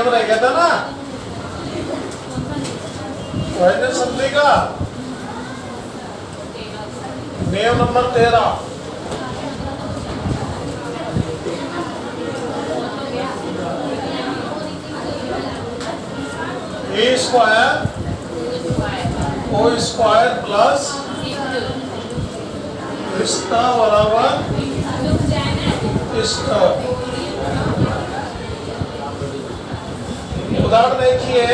नियम रह गया था ना व्यंजन संधि का, नियम नंबर 13। ए स्क्वायर ओ स्क्वायर प्लस इसका बराबर इसका। उदाहरण देखिए,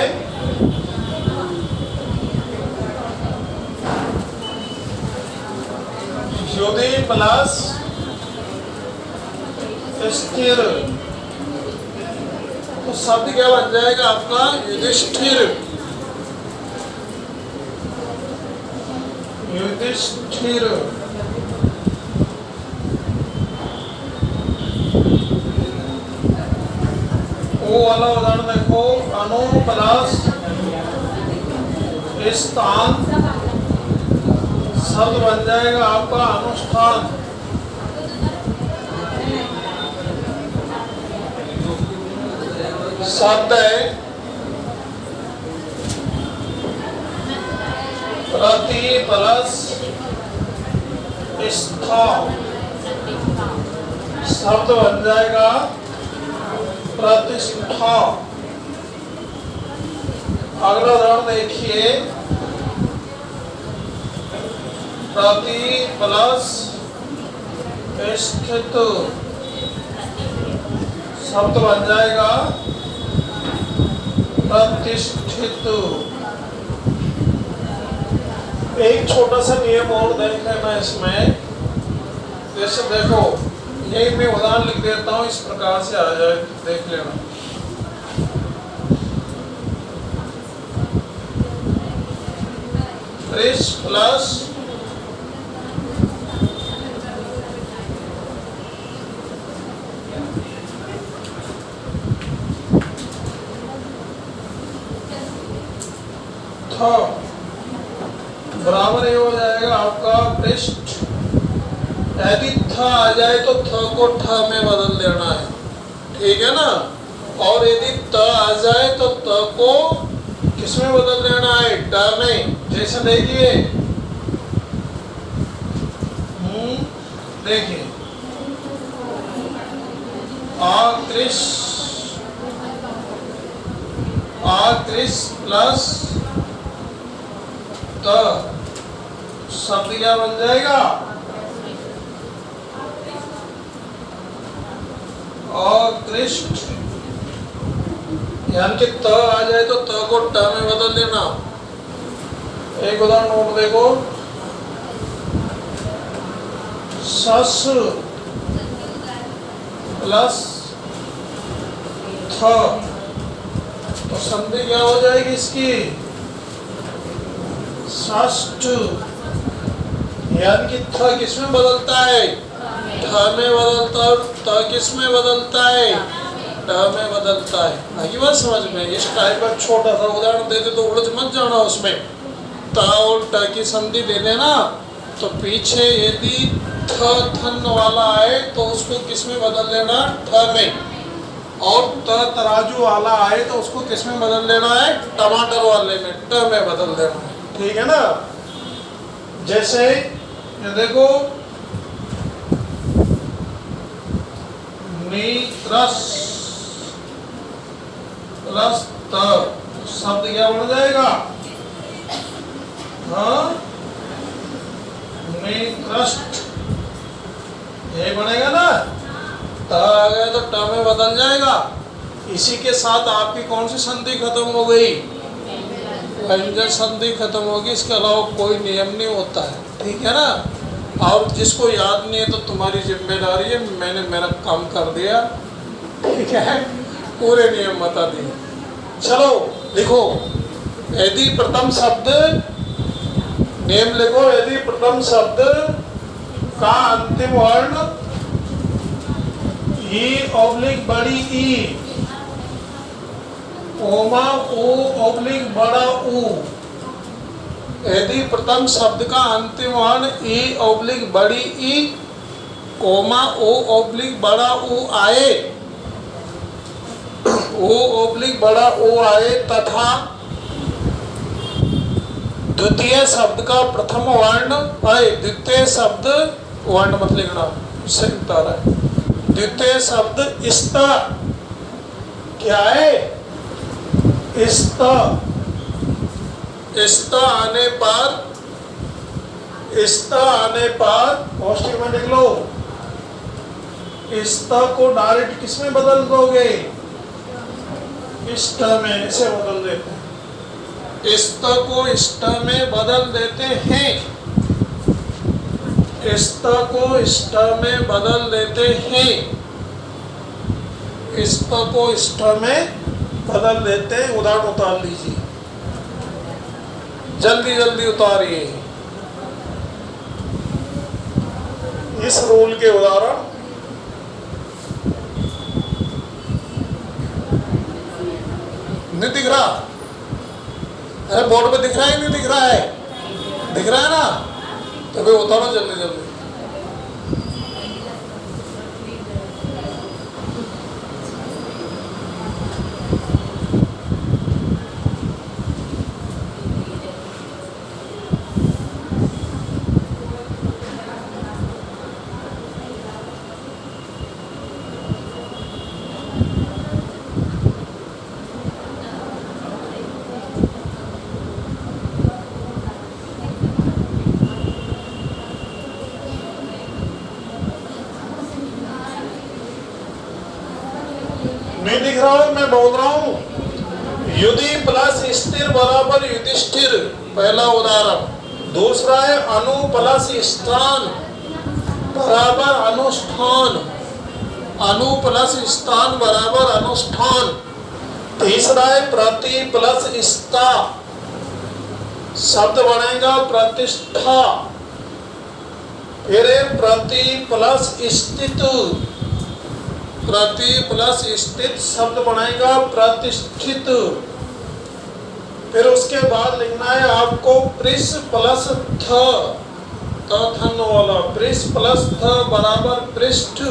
युधि प्लस स्थिर, तो शब्द क्या बन जाएगा आपका? युधिष्ठिर। युधिष्ठिर। वो वाला उदाहरण देखो, अनु प्लस स्थान, शब्द बन जाएगा आपका अनुष्ठान। शब्द है प्रति प्लस स्था, शब्द बन जाएगा प्रतिष्ठा। अगला उदाहरण देखिए, प्रति प्लस स्थित, शब्द बन जाएगा प्रतिष्ठित। एक छोटा सा नियम और देख लेना इसमें, जैसे देखो यही मैं उदाहरण लिख देता हूं, इस प्रकार से आ जाए, देख लेना। त्रिश प्लस थ बराबर ये हो जाएगा आपका पृष्ठ। यदि थ आ जाए तो थ को ठ में बदल देना है, ठीक है ना। और यदि त आ जाए तो त को किस में बदल देना है? ट में। जैसे देखिए, देखिए आकृष, आकृष प्लस त, शब्द क्या बन जाएगा? अकृष्ट। यानी कि त आ जाए तो त को ट में बदल देना। एक उदाहरण नोट देखो, सस प्लस थ, तो संधि क्या हो जाएगी इसकी? षष्ठ। यानी कि थ किस में बदलता है? ठ में बदलता, और त किस में बदलता है? ट में बदलता है। आगे बात समझ में? इस टाइप का छोटा सा उदाहरण दे दे तो उलझ मत जाना उसमें। त और ट की संधि दे देना, तो पीछे यदि थ थन वाला आए तो उसको किस में बदल देना? ठ में। और त तराजू वाला आए तो उसको किस में बदल देना है? टमाटर वाले में, ट में बदल देना है, ठीक है ना। जैसे ये देखो, नीत्रस प्लस त, शब्द क्या बन जाएगा? हाँ, नीत्रष्ट, यही बनेगा ना। त आ गया तो ट में बदल जाएगा। इसी के साथ आपकी कौन सी संधि खत्म हो गई? व्यंजन संधि खत्म होगी। इसके अलावा कोई नियम नहीं होता है, ठीक है ना। और जिसको याद नहीं है तो तुम्हारी जिम्मेदारी है, मैंने मेरा काम कर दिया, ठीक है। पूरे नियम बता दिए। चलो लिखो, यदि प्रथम शब्द, नियम लिखो, यदि प्रथम शब्द का अंतिम वर्ण ई ऑब्लिक बड़ी ई, ओमा ओ ऑब्लिक बड़ा ऊ, यदि प्रथम शब्द का अंतिम वर्ण ई ऑब्लिक बड़ी ई, कोमा ओ ऑब्लिक बड़ा ऊ आए, ओ ओब्लिक बड़ा ओ आए तथा द्वितीय शब्द का प्रथम वर्ण आए। द्वितीय शब्द वर्ण मत लिखना, उससे उतारा है। द्वितीय शब्द इस्ता क्या है? इस्ता। इस्ता आने पर पौष्टिक में लिख लो। इस्ता को डायरेक्ट किस में बदल दोगे? इष्ट में, ऐसे बदल देते हैं। इष्ट को इष्ट में बदल देते हैं। इष्ट को इष्ट में बदल देते हैं। इष्ट को इष्ट में बदल देते हैं। उदाहरण उतार लीजिए, जल्दी जल्दी उतारिए इस रूल के उदाहरण। नहीं दिख रहा? अरे बोर्ड पे दिख रहा है, नहीं दिख रहा है? दिख रहा है ना? तो फिर उतारो जल्दी जल्दी। नहीं दिख रहा हो? मैं बोल रहा हूं, युधि प्लस स्थिर बराबर युधिष्ठिर, पहला उदाहरण। दूसरा है अनु प्लस स्थान बराबर अनुष्ठान। अनु प्लस स्थान बराबर अनुष्ठान। तीसरा है प्रति प्लस स्था, शब्द बनेगा प्रतिष्ठा। फिर है प्रति प्लस स्थित, प्रति प्लस स्थित शब्द बनाएगा प्रतिष्ठित। फिर उसके बाद लिखना है आपको पृष्ठ प्लस थ, थन वाला, पृष्ठ प्लस थ बराबर पृष्ठ।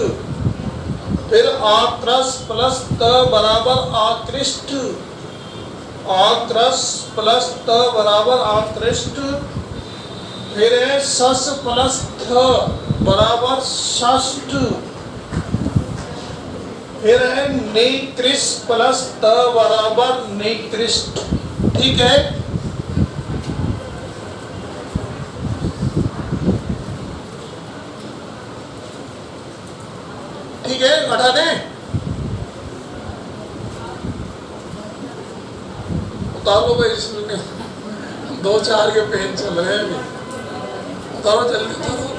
फिर आक्रस प्लस त बराबर आकृष्ट, आक्रस प्लस त बराबर आकृष्ट। फिर है सस प्लस थ बराबर षष्ठ। फिर है निकृष्ट प्लस त बराबर निकृष्ट। ठीक है? ठीक है, हटा दें? उतार लो भाई, इसमें 2-4 के पेन चल रहे हैं अभी। उतारो जल्दी उतारो।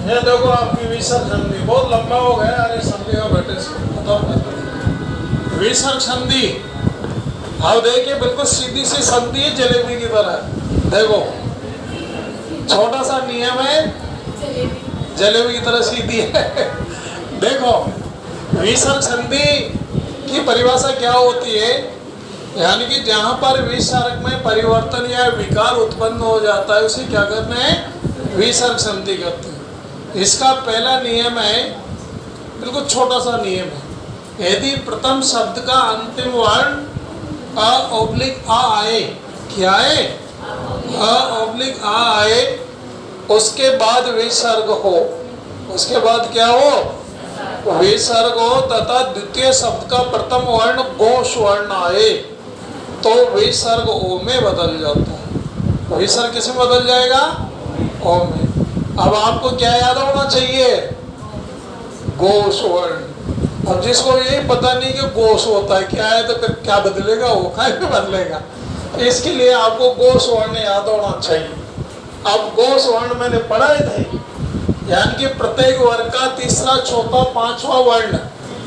ये देखो आपकी विसर्ग संधि बहुत लंबा हो गया। अरे संधि में बैठे विसर्ग संधि, अब देखिए बिल्कुल सीधी सी संधि है जलेबी की तरह। देखो छोटा सा नियम है, जलेबी की तरह सीधी है। देखो विसर्ग संधि की परिभाषा क्या होती है? यानी कि जहां पर विसर्ग में परिवर्तन या विकार उत्पन्न हो जाता है उसे क्या करते हैं? विसर्ग संधि करते हैं। इसका पहला नियम है, बिल्कुल छोटा सा नियम है, यदि प्रथम शब्द का अंतिम वर्ण अ ओब्लिक आ आए, क्या है? अ ओब्लिक आ आए, उसके बाद विसर्ग हो, उसके बाद क्या हो? विसर्ग हो, तथा द्वितीय शब्द का प्रथम वर्ण गोश वर्ण आए तो विसर्ग ओ में बदल जाता है। विसर्ग किस में बदल जाएगा? ओ में। अब आपको क्या याद होना चाहिए? गोश वर्ण। अब जिसको ये पता नहीं कि गोश होता है क्या है, तो फिर क्या बदलेगा? वो काय में बदलेगा? इसके लिए आपको गोश वर्ण याद होना चाहिए। अब गोश वर्ण मैंने पढ़ाए थे, यानी कि प्रत्येक वर्ग का तीसरा, चौथा, पांचवा वर्ण,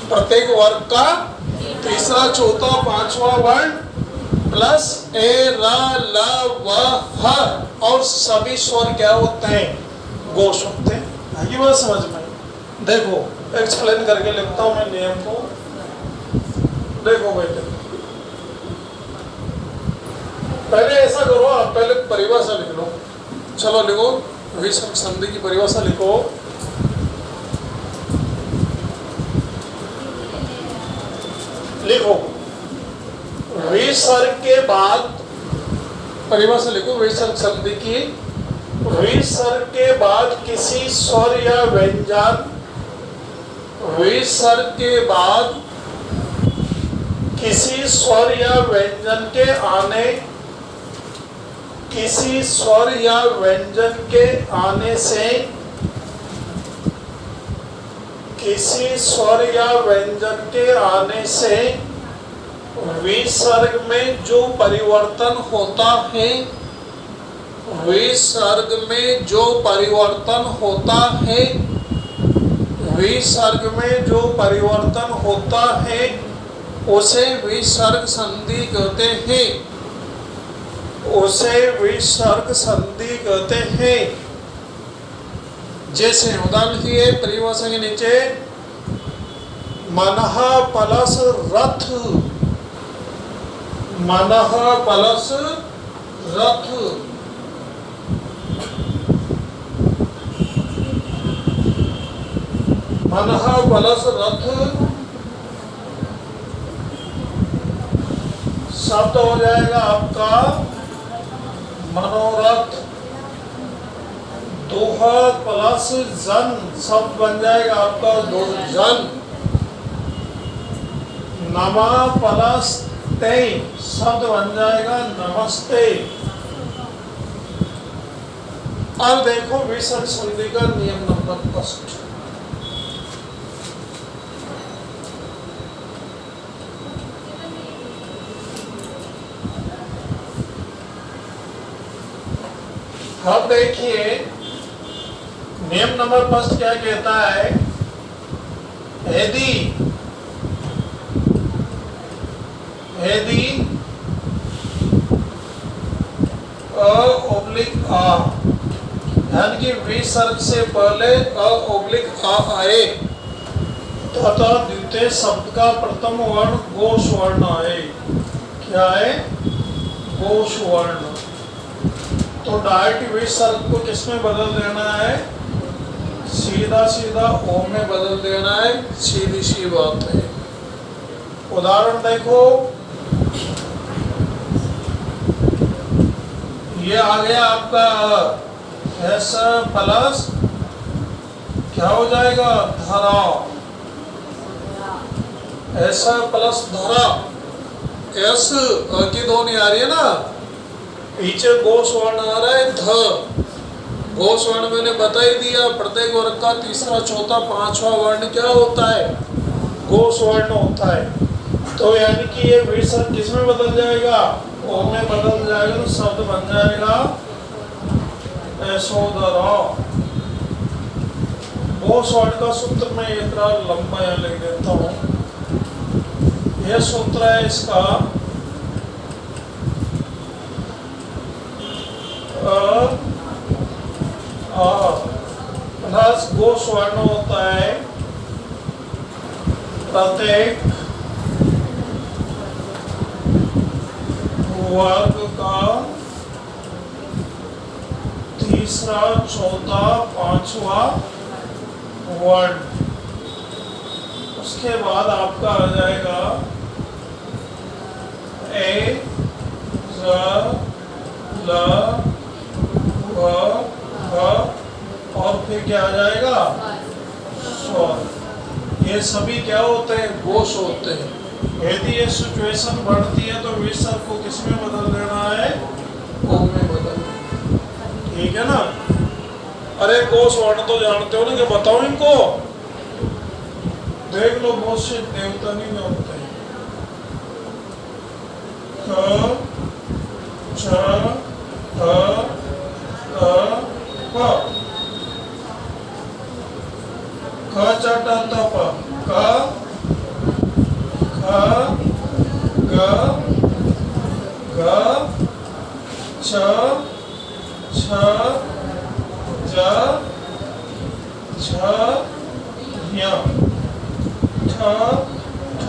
प्रत्येक वर्ग का तीसरा, चौथा, पांचवा वर्ण प्लस ए, र, ल, व, ह और सभी स्वर क्या होते हैं? गोश होते हैं। ये बात समझ में? देखो एक्सप्लेन करके लिखता हूं मैं नियम को। देखो बेटे, पहले ऐसा करो, आप पहले परिभाषा लिख लो। चलो लिखो, विसर्ग संधि की परिभाषा लिखो। लिखो विसर्ग के बाद परिभाषा लिखो विसर्ग संधि की। विसर्ग के बाद किसी स्वर या व्यंजन, विसर्ग के बाद किसी स्वर या व्यंजन के आने, किसी स्वर या व्यंजन के आने से, किसी स्वर या व्यंजन के आने से विसर्ग में जो परिवर्तन होता है, विसर्ग में जो परिवर्तन होता है, विसर्ग में जो परिवर्तन होता है उसे विसर्ग संधि कहते हैं, उसे विसर्ग संधि कहते हैं। जैसे उदाहरण दिए परिभाषा के नीचे, मनः प्लस रथ, मनः प्लस रथ, मनः प्लस रथ शब्द हो जाएगा आपका मनोरथ। दोह प्लस जन शब्द बन जाएगा आपका दुर्जन। नमा प्लस ते शब्द बन जाएगा नमस्ते। अब देखो विसर्ग संधि का नियम नंबर 1। अब देखिए नियम नंबर 1 क्या कहता है। यदि यदि अ ओब्लिक आ यानी कि विसर्ग से पहले अ ओब्लिक आ आए तथा द्वितीय शब्द का प्रथम वर्ण घोष वर्ण आए। क्या है? घोष वर्ण। तो डायरेक्ट विसर्ग को किसमें बदल देना है? सीधा सीधा ओ में बदल देना है। सीधी सी बात है। उदाहरण देखो, ये आ गया आपका एस प्लस क्या हो जाएगा? धरा। एस प्लस धरा। एस की ध्वनि आ रही है ना, पीछे घोष वर्ण आ रहा है ध। घोष वर्ण मैंने बता ही दिया, प्रत्येक वर्ग का तीसरा चौथा पांचवा वर्ण क्या होता है? घोष वर्ण होता है। तो यानी कि ये विसर्ग किसमें बदल जाएगा? ओ में बदल जाएगा। तो शब्द बन जाएगा यशोधरा। घोष वर्ण का सूत्र मैं इतना लंबा यहाँ लिख देता हूँ। यह सूत्र है इसका प्लस घोष वर्ण होता है प्रत्येक वर्ग का तीसरा चौथा पांचवा वर्ण। उसके बाद आपका आ जाएगा ए ल और फिर क्या आ जाएगा? स्वर। ये सभी क्या होते हैं? घोष होते हैं। यदि ये सिचुएशन बढ़ती है तो विसर्ग को किसमें बदल देना है? ओ में बदल देना। ठीक है ना? अरे घोष वर्ण तो जानते हो ना, कि बताओ इनको। देख लो, बहुत से देवता नहीं जानते। क छ ख च ट त प क ख ग घ छ छ ज झ ञ ठ ठ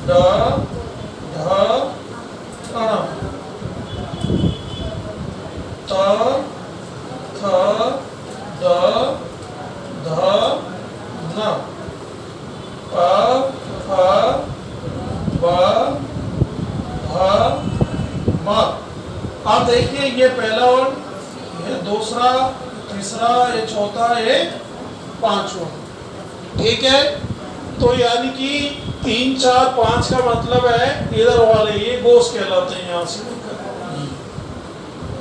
ड ढ ण त थ द ध न प फ ब भ म। आप देखिए ये पहला वर्ण, ये दूसरा, तीसरा, ये चौथा, ये पांचवा। ठीक है, तो यानी कि 3, 4, 5 का मतलब है इधर वाले ये गोस कहलाते हैं यहाँ से।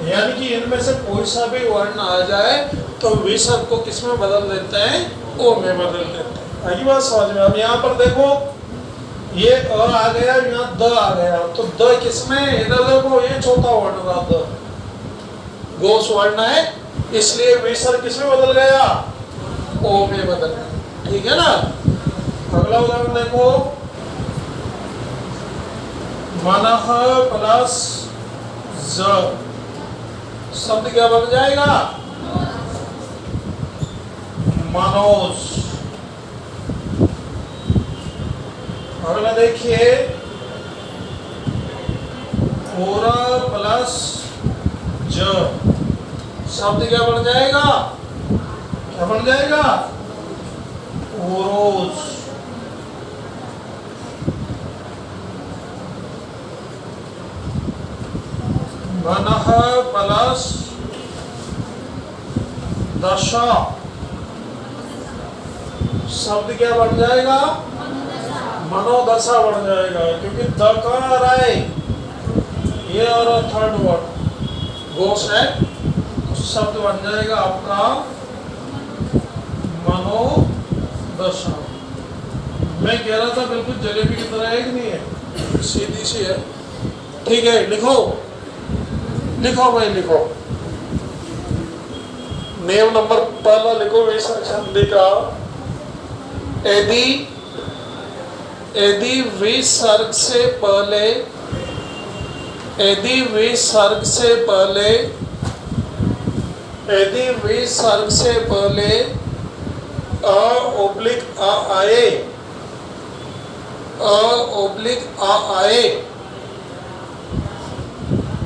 यानी कि इनमें से कोई सा भी वर्ण आ जाए तो विसर्ग को किस में बदल देते हैं? ओ में बदल देते हैं। आगे बात समझ में। अब यहाँ पर देखो ये अ आ गया, यहाँ द आ गया, तो द किसमें? इधर देखो ये चौथा वर्ण का द गोस वर्ण है, इसलिए विसर्ग किसमें बदल गया? ओ में बदल गया। ठीक है ना। अगला उदाहरण देखो, मनः प्लस ज शब्द क्या बन जाएगा? मनोज। अगला देखिए, पूरा प्लस ज शब्द क्या बन जाएगा? क्या बन जाएगा? ओरोज। मनः प्लस दशा शब्द क्या बन जाएगा? मनोदशा बन जाएगा, क्योंकि द कहाँ आ रहा है? ये और थर्ड वर्ड गोस है, तो शब्द बन जाएगा आपका मनोदशा। मैं कह रहा था बिल्कुल जलेबी की तरह है कि नहीं है? सीधी सी है। ठीक है, लिखो लिखो भाई लिखो। नियम नंबर पहला लिखो, विसर्ग संधि का यदि विसर्ग से पहले, यदि विसर्ग से पहले, यदि विसर्ग से पहले अ ओब्लिक आ आए, अ ओब्लिक आ आए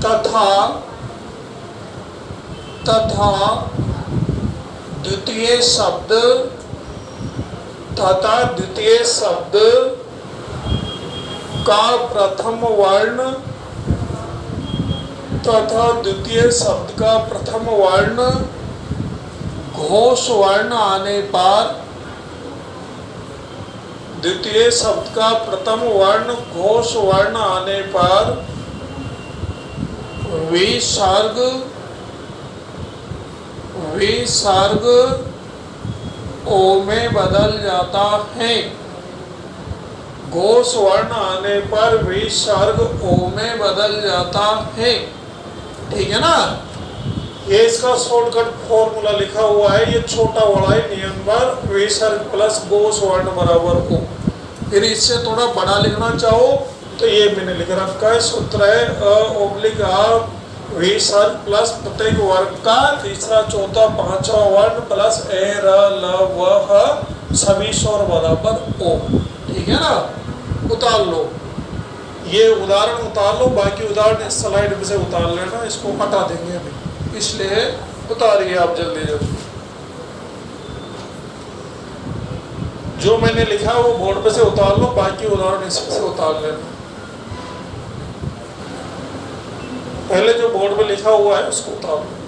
तथा द्वितीय शब्द का प्रथम वर्ण तथा द्वितीय शब्द का प्रथम वर्ण घोष वर्ण आने पर, द्वितीय शब्द का प्रथम वर्ण घोष वर्ण आने पर विसर्ग ओ में बदल जाता है। घोष वर्ण आने पर विसर्ग ओ में बदल जाता है। ठीक है ना। ये इसका शॉर्टकट फॉर्मूला लिखा हुआ है, ये छोटा बड़ा है नियम पर, विसर्ग प्लस घोष वर्ण बराबर ओ। फिर इससे थोड़ा बड़ा लिखना चाहो तो ये मैंने लिख रखा है, सूत्र है अ ओब्लिक आ विसर्ग प्लस प्रत्येक वर्ग का तीसरा, चौथा, पांचवा वर्ण प्लस ए र ल व ह सभी स्वर बराबर ओ। ठीक है ना। उतार लो, ये उदाहरण उतार लो, बाकी उदाहरण इस स्लाइड में से उतार लेना, इसको हटा देंगे अभी, इसलिए उतारिए आप जल्दी जल्दी। जो मैंने लिखा वो बोर्ड पे से उतार लो, बाकी उदाहरण इसमें से उतार लेना। पहले जो बोर्ड पे लिखा हुआ है उसको उतार लो।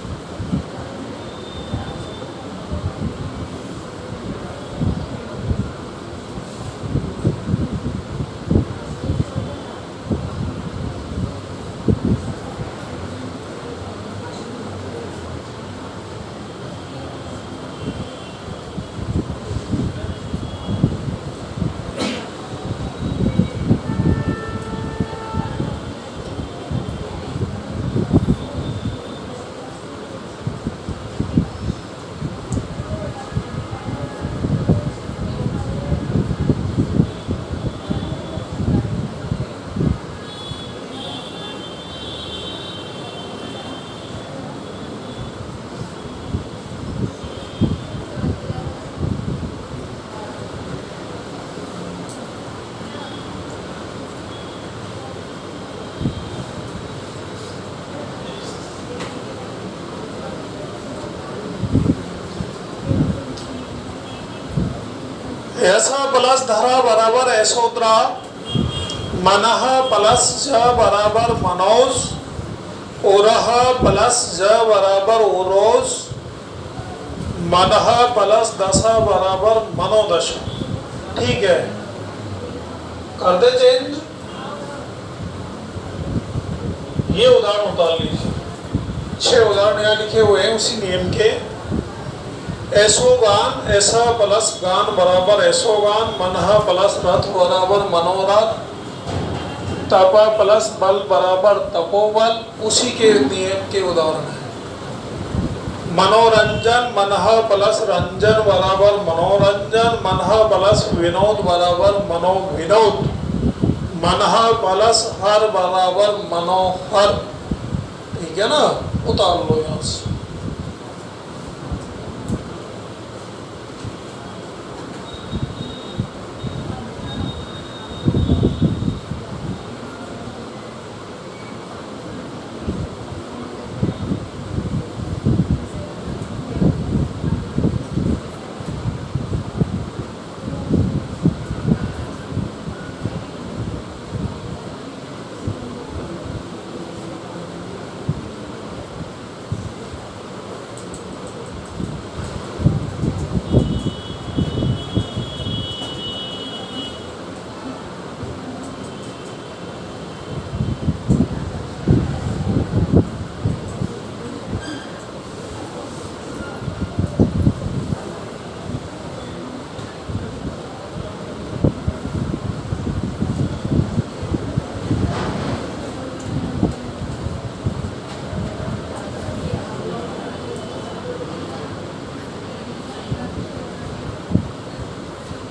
ऐसा प्लस धरा बराबर ऐसोद्रा, मनः प्लस ज बराबर मनोज, उरह प्लस ज बराबर उरोज, मनः प्लस दशा बराबर मनोदशा। ठीक है, कर दे चेंज। ये उदाहरण उतार लीजिए, 6 उदाहरण यहाँ लिखे हुए हैं उसी नियम के। ऐसोगान, ऐसा प्लस गान बराबर ऐसोगान, मनः प्लस रथ बराबर मनोरथ, तप प्लस बल बराबर तपोबल, उसी के नियम के उदाहरण है। मनोरंजन, मनः प्लस रंजन बराबर मनोरंजन, मनः प्लस विनोद बराबर मनोविनोद, मनः प्लस हर बराबर मनोहर। ठीक है ना, उतार लो यहाँ से।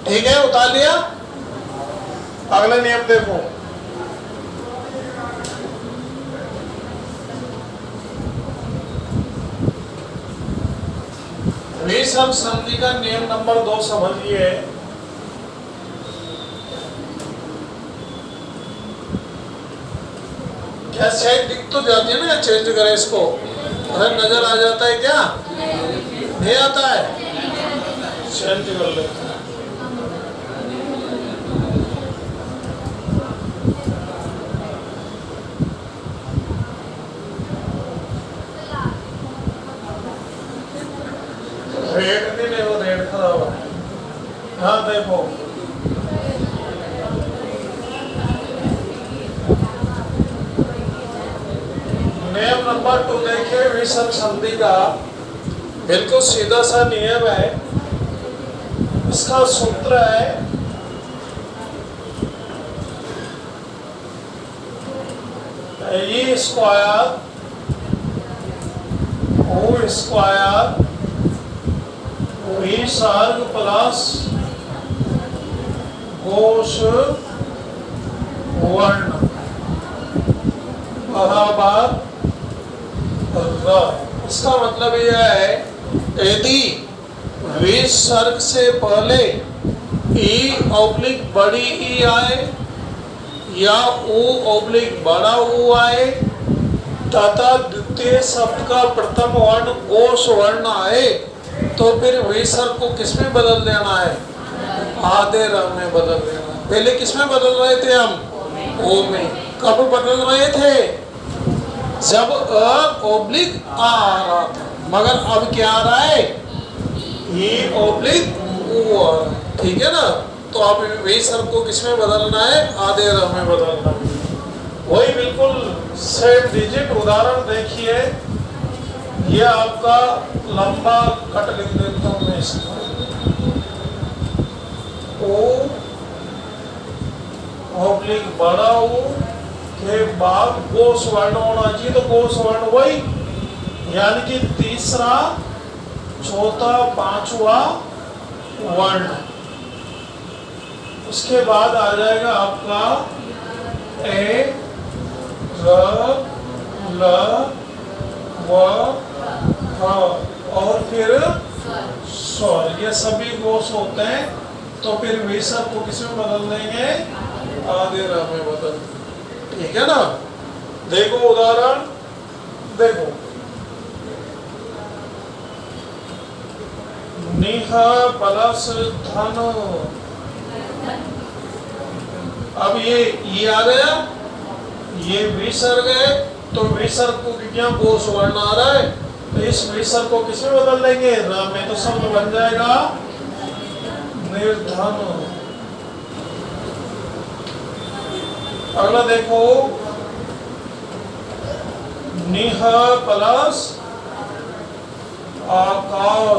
ठीक है, उतार लिया। अगला नियम देखो, विषम संधि का नियम नंबर 2 समझिए। क्या शायद दिख तो जाती है ना, चेंज करें इसको, अगर नजर आ जाता है क्या? नहीं आता है, चेंज कर लेते हैं। रेड नहीं ले, वो रेड खराब है। हाँ देखो, नियम नंबर 2 देखिए, विषम संधि का बिल्कुल सीधा सा नियम है। इसका सूत्र है E square O square we सर्ग प्लस कोश वर्ण बराबर र। इसका मतलब यह है, यदि विसर्ग से पहले ई ऑब्लिक बड़ी ई आए या ओ ऑब्लिक बड़ा ओ आए तथा द्वितीय शब्द का प्रथम वर्ण कोश वर्ण आए, तो फिर विसर्ग को किसमें बदल देना है? आधे र में बदल देना। पहले किसमें बदल रहे थे हम? ओ में। कब बदल रहे थे? जब अ ऑब्लिक आ रहा था, मगर अब क्या आ रहा है? ई ऑब्लिक ओ आ रहा है। ठीक है ना, तो आप विसर्ग को किसमें बदलना है? आधे र में बदलना है। वही बिल्कुल सेम डिजिट उदाहरण देखिए। ये आपका लंबा कट लिख देता हूं मैं इसका। ओ ऑब्लिक बड़ा ओ के बाद कोश वर्ण होना चाहिए, तो कोश वर्ण वही, यानी कि तीसरा चौथा पांचवा वर्ण। उसके बाद आ जाएगा आपका ए र ल व और फिर स्वर। ये सभी कोश होते हैं, तो फिर विसर्ग को किसमें बदल देंगे? आधे र में बदल। ठीक है ना, देखो उदाहरण देखो, निह प्लस धन अब ये आ गया, ये विसर्ग है, तो विसर्ग को क्या गो स्वर्ण आ रहा है, तो इस विसर्ग को किसमें बदल देंगे, र में, तो शब्द बन जाएगा निर्धन। अगला देखो, निह प्लस आकार,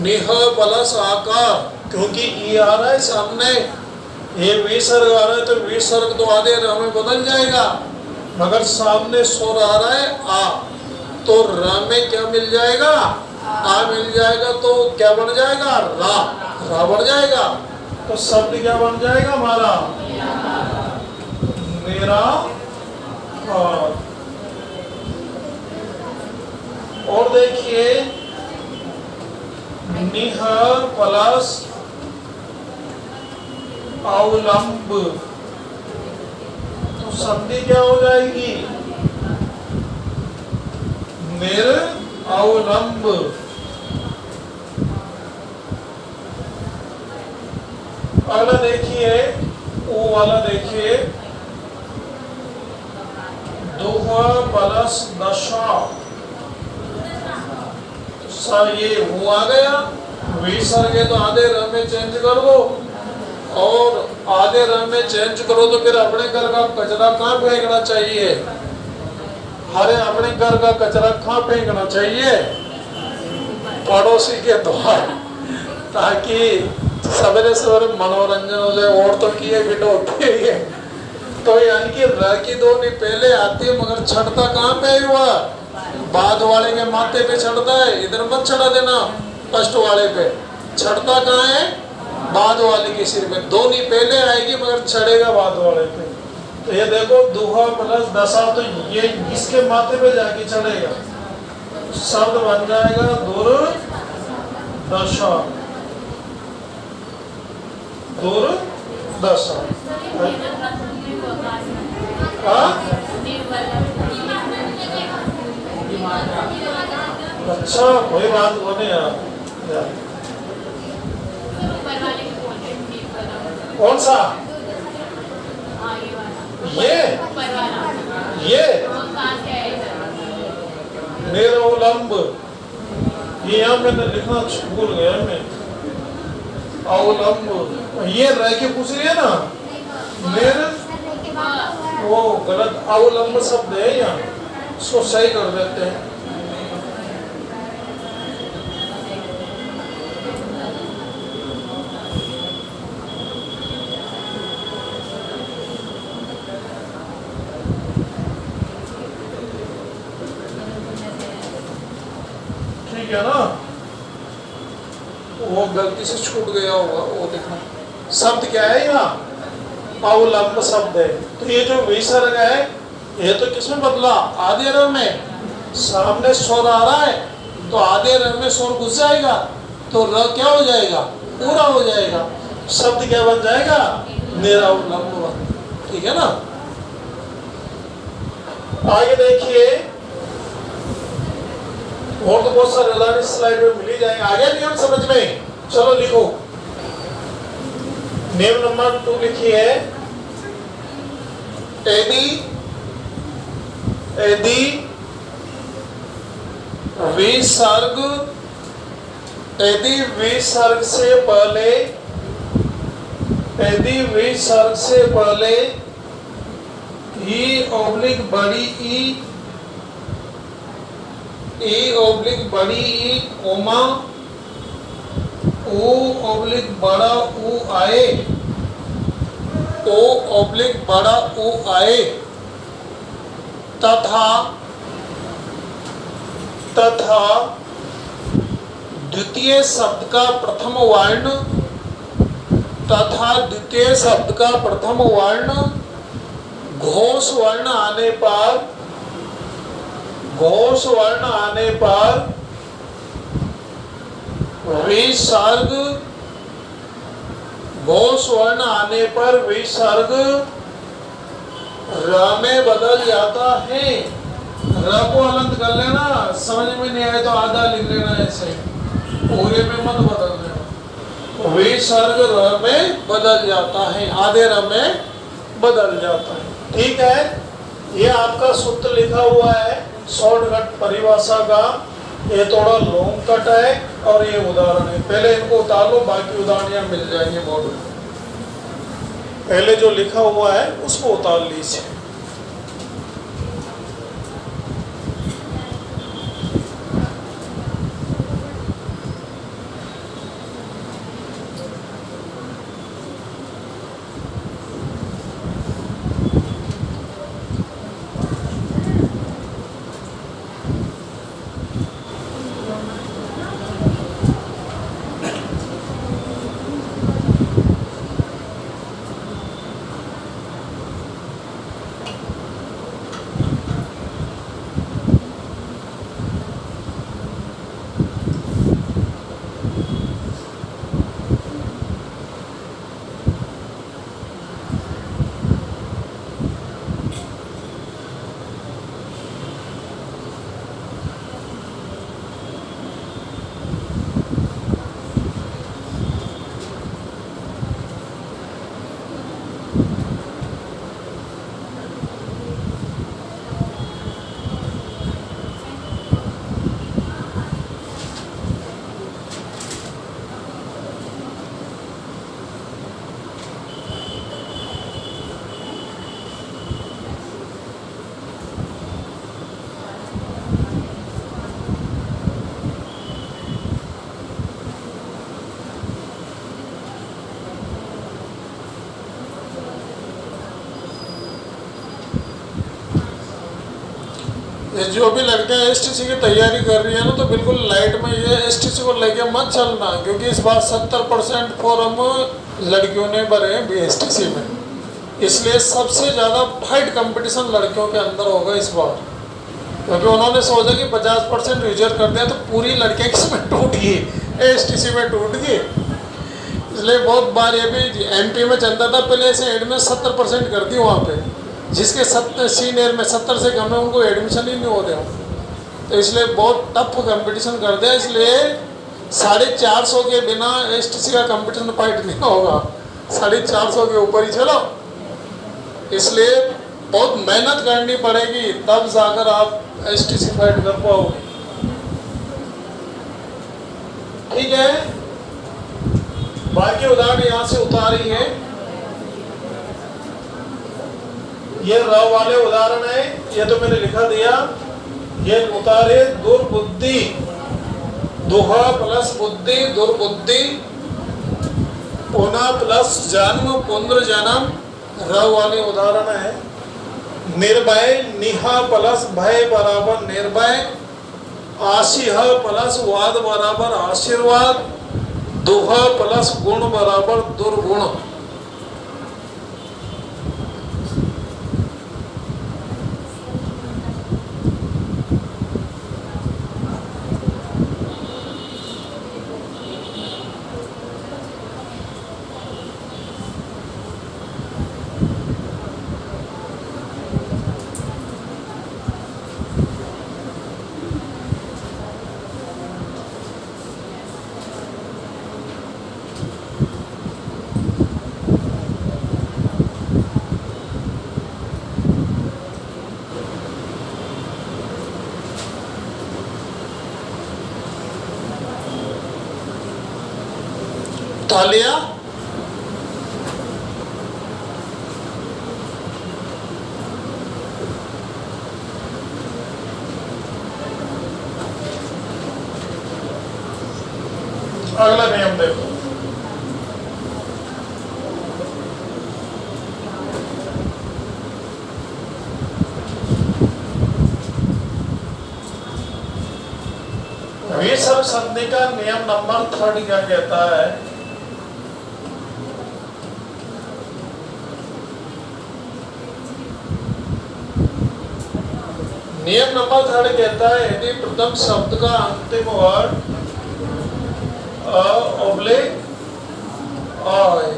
निह प्लस आकार, क्योंकि ये आ रहा है सामने, ये विसर्ग आ रहा है, तो विसर्ग तो आधे र में बदल जाएगा, मगर सामने स्वर आ रहा है आ, तो र में क्या मिल जाएगा, आ मिल जाएगा, तो क्या बन जाएगा, रा बन जाएगा, तो शब्द क्या बन जाएगा हमारा, मेरा। और देखिए, निह प्लस अवलंब, तो संधि क्या हो जाएगी, निर अवलंब। अगला देखिए, ओ वाला देखिए, दुह प्लस दशा, ये वो आ गया, विसर्ग तो आधे र में चेंज कर दो, और आधे र में चेंज करो तो फिर अपने घर का कचरा कहाँ फेंकना चाहिए, अरे अपने घर का कचरा कहाँ फेंकना चाहिए, पड़ोसी के द्वार, ताकि सवेरे सवेरे मनोरंजन हो जाए, औरतों की ये बिटो होती है। तो यानी कि र की ध्वनि पहले आती है, मगर छठता कहाँ पे हुआ, बाद वाले के माथे पे चढ़ता है, इधर मत चढ़ा देना, फर्स्ट वाले पे चढ़ता कहाँ है, बाद वाले के सिर पे, ध्वनि पहले आएगी मगर चढ़ेगा बाद वाले पे। तो ये देखो, दुहा प्लस दशा, तो ये इसके माथे पे जाके चढ़ेगा, शब्द बन जाएगा दुर्दशा, दुर्दशा। अच्छा, कोई बात बोले यार, कौन सा, ये मेरा अवलंब, ये यहाँ मैंने लिखना भूल गया मैं, अवलंब, ये रह के पूछ रही है ना, मेरे वो गलत अवलंब शब्द है यहाँ, इसको सही कर देते हैं। ठीक है ना, वो गलती से छूट गया होगा, वो देखना। शब्द क्या है यहाँ, अवलंब शब्द है, तो ये जो विसर्ग है, ये तो किसमें बदला, आधे र में, सामने स्वर आ रहा है, तो आधे र में स्वर घुस जाएगा, तो र क्या हो जाएगा, पूरा हो जाएगा, शब्द क्या बन जाएगा, मेरा अवलंब। ठीक है ना, आगे देखिए, और तो बहुत सारे उदाहरण इस स्लाइड में मिल ही जाएंगे, आगे नियम समझ में। चलो लिखो, नियम नंबर 2 लिखिए, यदि विसर्ग से पहले ई ऑब्लिक बड़ी ई कोमा ओ ऑब्लिक बड़ा ऊ आए, ओ ऑब्लिक बड़ा ऊ आए, तथा द्वितीय शब्द का प्रथम वर्ण घोष वर्ण आने पर विसर्ग र में बदल जाता है। र को अलग कर लेना, समझ में नहीं आए तो आधा लिख लेना, ऐसे पूरे में मत बदल देना। विसर्ग र में बदल जाता है, आधे र में बदल जाता है। ठीक है, ये आपका सूत्र लिखा हुआ है शॉर्टकट परिभाषा का। ये थोड़ा लॉन्ग कट है और ये उदाहरण है, पहले इनको उतार लो, बाकी उदाहरण मिल जाएंगे बोर्ड में। पहले जो लिखा हुआ है उसको उतार लीजिए। जो भी लड़कियां एसटीसी की तैयारी कर रही है ना, तो बिल्कुल लाइट में ये एसटीसी को लेके मत चलना, क्योंकि इस बार 70% फॉर्म लड़कियों ने भरे हैं बीएसटीसी में, इसलिए सबसे ज़्यादा फाइट कंपटीशन लड़कियों के अंदर होगा इस बार। क्योंकि उन्होंने सोचा कि 50% रिजर्व कर दिया तो पूरी लड़कियां किसमें टूट गई, एसटीसी में टूट गई। इसलिए बहुत बार ये भी एमपी में चलता था पहले, ऐसे एड में 70% कर दी वहाँ पे, जिसके 70 सीनियर में 70 से कम है उनको एडमिशन ही नहीं हो रहा। तो इसलिए बहुत टफ कंपटीशन कर दिया, इसलिए 450 के बिना एसटीसी का कंपटीशन फाइट नहीं होगा, 450 के ऊपर ही चलो। इसलिए बहुत मेहनत करनी पड़ेगी, तब जाकर आप एसटीसी फाइट कर पाओगे। ठीक है, बाकी उदाहरण यहाँ से उतारी है, ये र वाले उदाहरण है, ये तो मैंने लिखा दिया। ये उतारे दुर्बुद्धि, दुहा प्लस बुद्धि दुर्बुद्धि, पुनः प्लस जन्म पुनर्जन्म, र वाले उदाहरण है। निर्भय, निहा प्लस भय बराबर निर्भय, आशीह प्लस वाद बराबर आशीर्वाद, दुहा प्लस गुण बराबर दुर्गुण। तालिया अगला नियम देखो। विसर्ग संधि का नियम नंबर 3 क्या कहता है? नियम नंबर 3 कहता है, यदि प्रथम शब्द का अंतिम वर्ड ऑब्लिक आए,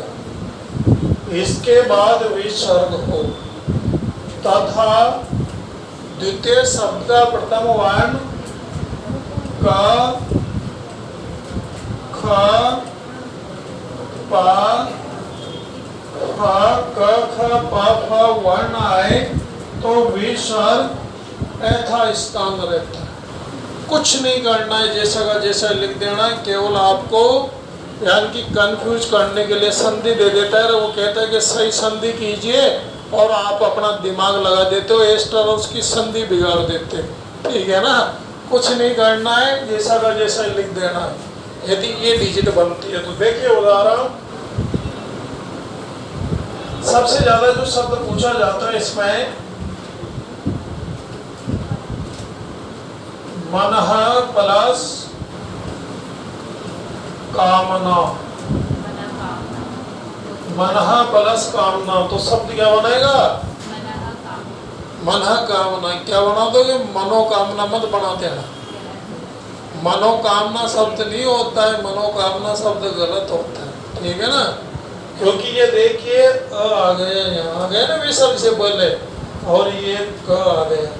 इसके बाद विसर्ग हो, तथा द्वितीय शब्द का प्रथम वर्ण का, ख, पा फा क ख प फ वर्ण आए तो विसर्ग यथास्थान रहता है। कुछ नहीं करना है, जैसा का जैसा लिख देना है। केवल आपको यानी कि कंफ्यूज करने के लिए संधि दे देता है, वो कहता है कि सही संधि कीजिए और आप अपना दिमाग लगा देते हो, एक्स्ट्रा उसकी संधि बिगाड़ देते हो। ठीक है ना, कुछ नहीं करना है, जैसा का जैसा लिख देना है। यदि ये डिजिट बनती है तो देखिए उदाहरण, सबसे ज्यादा जो शब्द पूछा जाता है इसमें मनः प्लस कामना, मनः प्लस कामना, तो शब्द क्या बनेगा? मनः कामना। क्या बना दोगे? मनोकामना मत बनाते हैं। मनोकामना शब्द नहीं होता है, मनोकामना शब्द गलत होता है। ठीक है ना, क्योंकि ये देखिए आ गया, यहाँ आ गया ना विसर्ग से पहले, और ये क आ गया।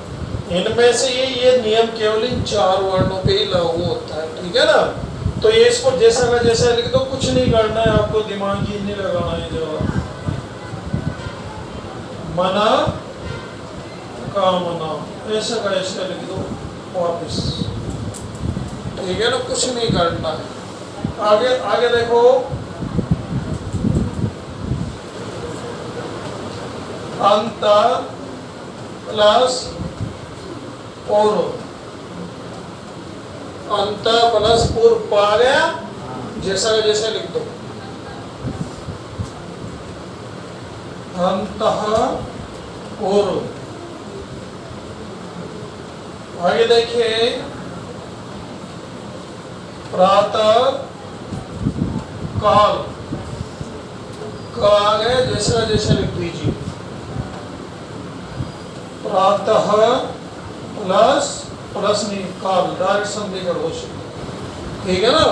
इनमें से ये नियम केवल इन 4 वर्णों पे ही लागू होता है। ठीक है ना, तो ये इसको जैसा का जैसा लिख दो, कुछ नहीं करना है आपको, दिमाग ही नहीं लगाना है। जवाब मना कामना, ऐसा का ऐसा लिख दो वापिस। ठीक है ना, कुछ नहीं करना है। आगे आगे देखो, अंत प्लस पूर्व, अंत प्लस पूर्व पा गया, जैसा का जैसा लिख दो। अंतः पूर्व। आगे देखिए, प्रातः काल, क आ गया, जैसा जैसा लिख दीजिए। प्रातः प्लस प्लस नहीं, काल, डायरेक्ट संधि कर दो। ठीक है ना,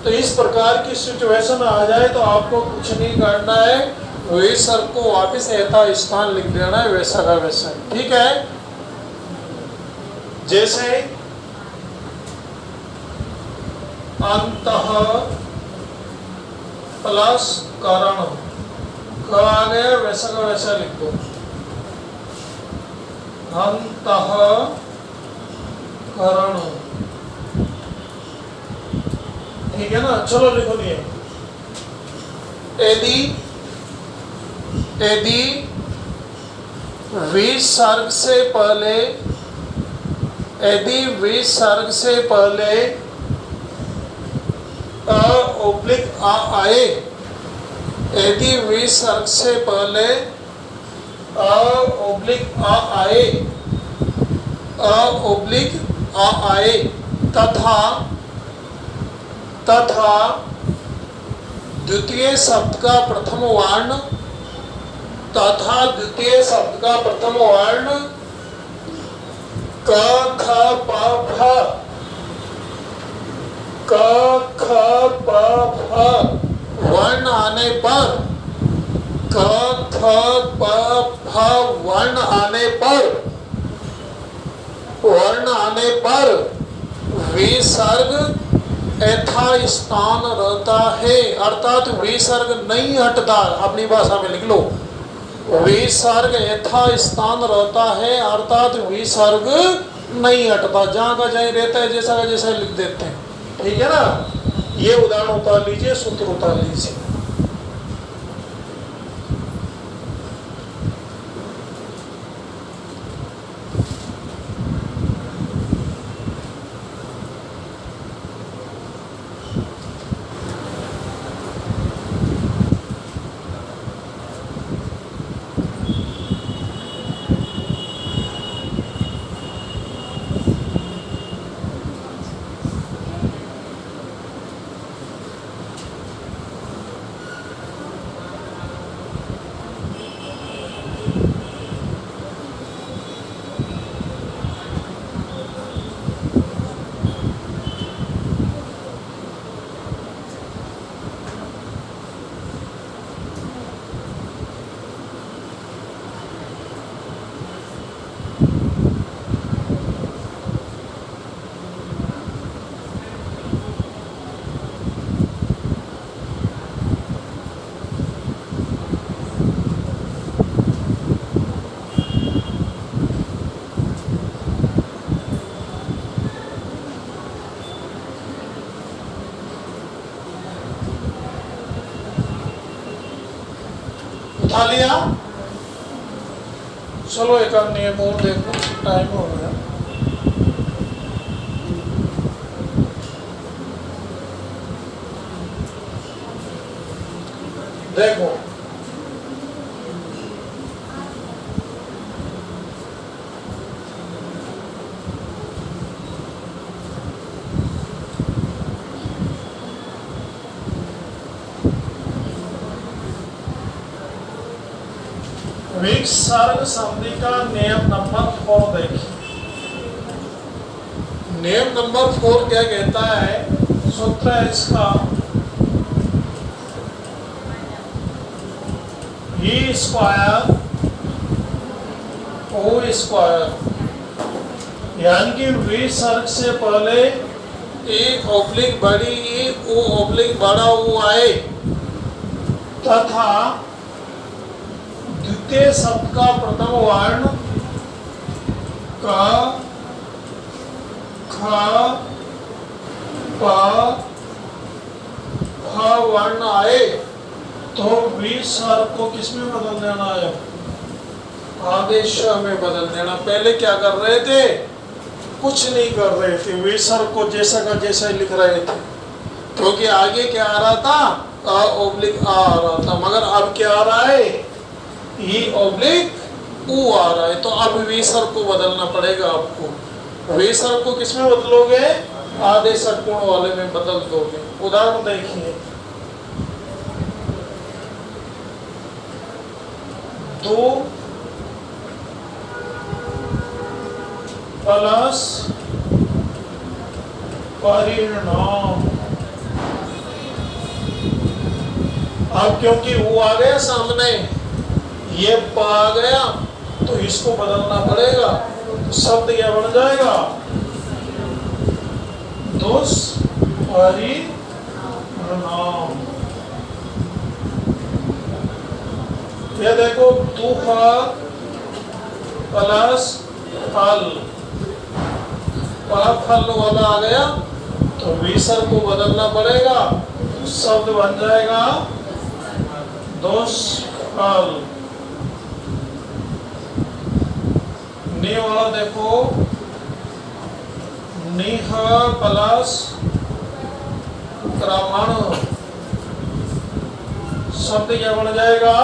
तो इस प्रकार की सिचुएशन आ जाए तो आपको कुछ नहीं करना है, विसर्ग को वापिस यथास्थान लिख देना है, वैसा का वैसा। ठीक है, जैसे अंतः प्लस करण, क आ गया, वैसा का वैसा लिख दो। अंतः करण। ठीक है ना, चलो लिखो दिए। यदि यदि विसर्ग से पहले, यदि विसर्ग से पहले ऑब्लिक आ आए, यदि विसर्ग से पहले ऑब्लिक आ आए, ऑब्लिक आ आए तथा तथा द्वितीय शब्द का प्रथम वर्ण, तथा द्वितीय शब्द का प्रथम वर्ण क ख प फ, क ख प फ वर्ण आने पर, क ख प फ वर्ण आने पर, वर्ण आने पर विसर्ग यथास्थान रहता है, अर्थात विसर्ग नहीं हटता। अपनी भाषा में लिख लो, विसर्ग यथास्थान रहता है, अर्थात विसर्ग नहीं हटता, जहां का जहीं रहता है, जैसा का जैसा लिख देते हैं। ठीक है ना, ये उदाहरण उतार लीजिए, सूत्र उतार लीजिए। उठा लिया। चलो एक और नियम और देखो, टाइम हो गया। देखो विसर्ग संधि का नियम नंबर 4 देखिए। नियम नंबर 4 क्या कहता है? सूत्र है इसका ई स्क्वायर ओ स्क्वायर, यानी कि विसर्ग से पहले ए ऑब्लिक बड़ी ई ओ ऑब्लिक बड़ा ओ आए तथा द्वितीय शब्द का प्रथम वर्ण क ख प फ वर्ण आए तो विसर्ग को किसमें बदल देना है? आदेश में बदल देना। पहले क्या कर रहे थे? कुछ नहीं कर रहे थे, विसर्ग को जैसा का जैसा ही लिख रहे थे, क्योंकि आगे क्या आ रहा था? अ ऑब्लिक आ रहा था। मगर अब क्या आ रहा है? ई ऑब्लिक ऊ आ रहा है। तो अब विसर्ग को बदलना पड़ेगा आपको। विसर्ग को किसमें बदलोगे? आधे षटकोण वाले में बदल दोगे। उदाहरण देखिए, 2 प्लस परिणाम। अब क्योंकि वो आ गया सामने, ये प आ गया, तो इसको बदलना पड़ेगा। शब्द क्या बन जाएगा? दुष्परिणाम। ये देखो, दुख प्लस फल, फल वाला आ गया, तो विसर्ग को बदलना पड़ेगा। शब्द बन जाएगा दुष्फल। नि वाला देखो, निह प्लस क्रमण, शब्द क्या बन जाएगा?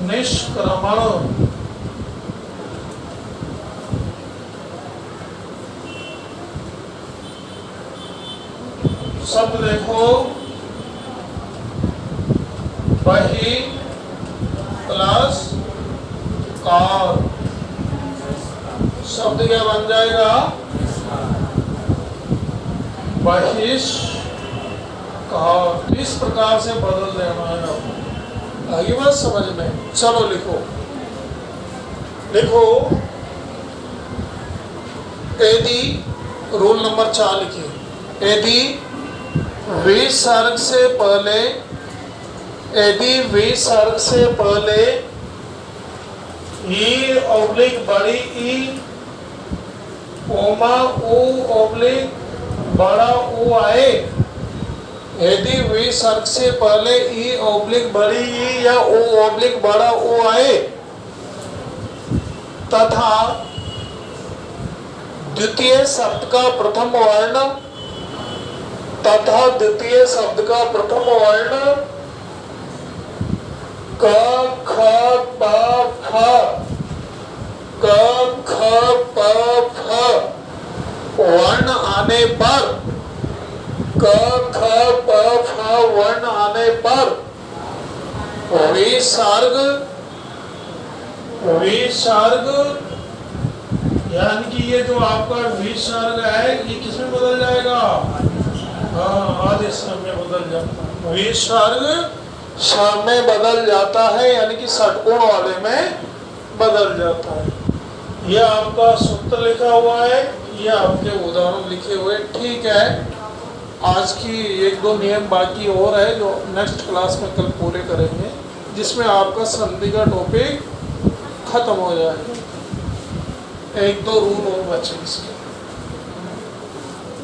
निष्क्रमण। शब्द देखो, बहि प्लस कार, शब्द क्या बन जाएगा? बहिष्कार। इस प्रकार से बदल देना है आपको। आगे बात समझ में। चलो लिखो, लिखो यदि रूल नंबर 4 लिखिए। यदि विसर्ग से पहले, यदि विसर्ग से पहले ई ऑब्लिक बड़ी ई ओमा ओ ऑब्लिक बड़ा ओ आए, यदि विसर्ग से पहले ई ऑब्लिक बड़ी ई या ओ ऑब्लिक बड़ा ओ आए तथा द्वितीय शब्द का प्रथम वर्ण, तथा द्वितीय शब्द का प्रथम वर्ण क ख प फ, क ख प फ वर्ण आने पर, क ख प फ वर्ण आने पर विसर्ग, विसर्ग यानी कि ये जो आपका विसर्ग है ये किसमें बदल जाएगा? हाँ, आदेश में बदल जाता है। विसर्ग में बदल जाता है, यानी कि षटकोण वाले में बदल जाता है। ये आपका सूत्र लिखा हुआ है, ये आपके उदाहरण लिखे हुए। ठीक है, आज की 1-2 नियम बाकी और है जो नेक्स्ट क्लास में कल पूरे करेंगे, जिसमें आपका संधि का टॉपिक खत्म हो जाएगा। 1-2 रूल और बचे इसके।